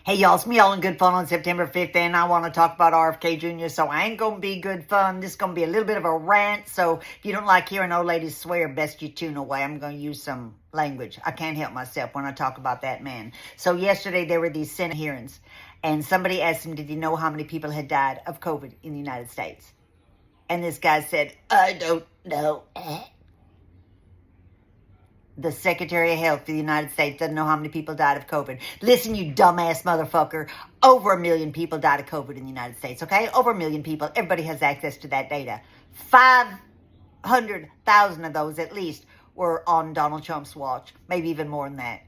Hey y'all, it's me all in good fun on September 5th, and I want to talk about RFK Jr., so I ain't going to be good fun. This is going to be a little bit of a rant, so if you don't like hearing old ladies swear, best you tune away. I'm going to use some language. I can't help myself when I talk about that man. So yesterday there were these Senate hearings, and somebody asked him, did he know how many people had died of COVID in the United States? And this guy said, I don't know. The Secretary of Health of the United States doesn't know how many people died of COVID. Listen, you dumbass motherfucker. Over 1 million people died of COVID in the United States, okay? Over 1 million people. Everybody has access to that data. 500,000 of those, at least, were on Donald Trump's watch. Maybe even more than that.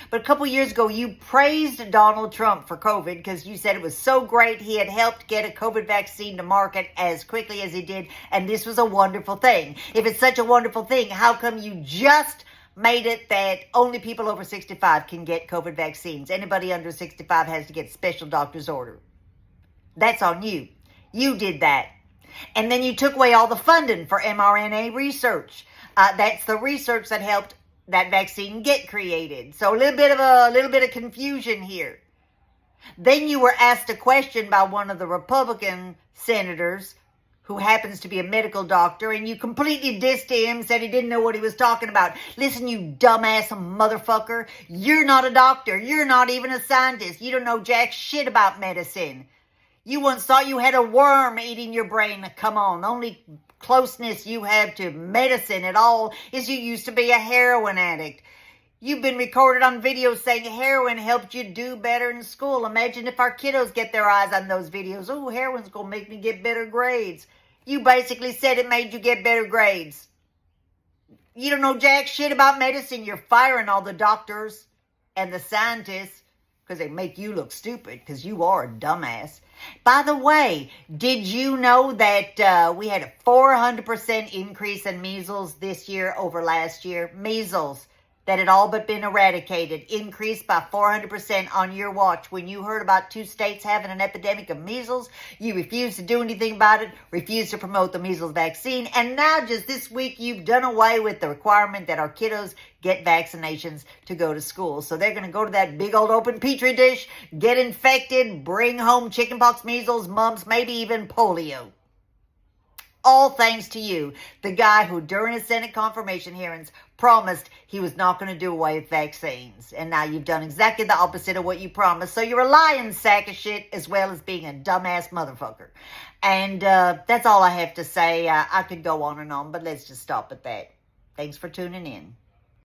But a couple years ago, you praised Donald Trump for COVID because you said it was so great. He had helped get a COVID vaccine to market as quickly as he did, and this was a wonderful thing. If it's such a wonderful thing, how come you just made it that only people over 65 can get COVID vaccines? Anybody under 65 has to get special doctor's order. That's on you. You did that. And then you took away all the funding for mRNA research. That's the research that helped that vaccine get created. So a little bit of confusion here. Then you were asked a question by one of the Republican senators who happens to be a medical doctor, and you completely dissed him, said he didn't know what he was talking about. Listen, you dumbass motherfucker. You're not a doctor. You're not even a scientist. You don't know jack shit about medicine. You once thought you had a worm eating your brain. Come on, the only closeness you have to medicine at all is you used to be a heroin addict. You've been recorded on video saying heroin helped you do better in school. Imagine if our kiddos get their eyes on those videos. Oh, heroin's going to make me get better grades. You basically said it made you get better grades. You don't know jack shit about medicine. You're firing all the doctors and the scientists because they make you look stupid because you are a dumbass. By the way, did you know that we had a 400% increase in measles this year over last year? Measles. That had all but been eradicated, increased by 400% on your watch. When you heard about 2 states having an epidemic of measles, you refused to do anything about it, refused to promote the measles vaccine, and now just this week you've done away with the requirement that our kiddos get vaccinations to go to school. So they're going to go to that big old open petri dish, get infected, bring home chickenpox, measles, mumps, maybe even polio. All thanks to you, the guy who during his Senate confirmation hearings promised he was not going to do away with vaccines. And now you've done exactly the opposite of what you promised. So you're a lying sack of shit as well as being a dumbass motherfucker. And that's all I have to say. I could go on and on, but let's just stop at that. Thanks for tuning in.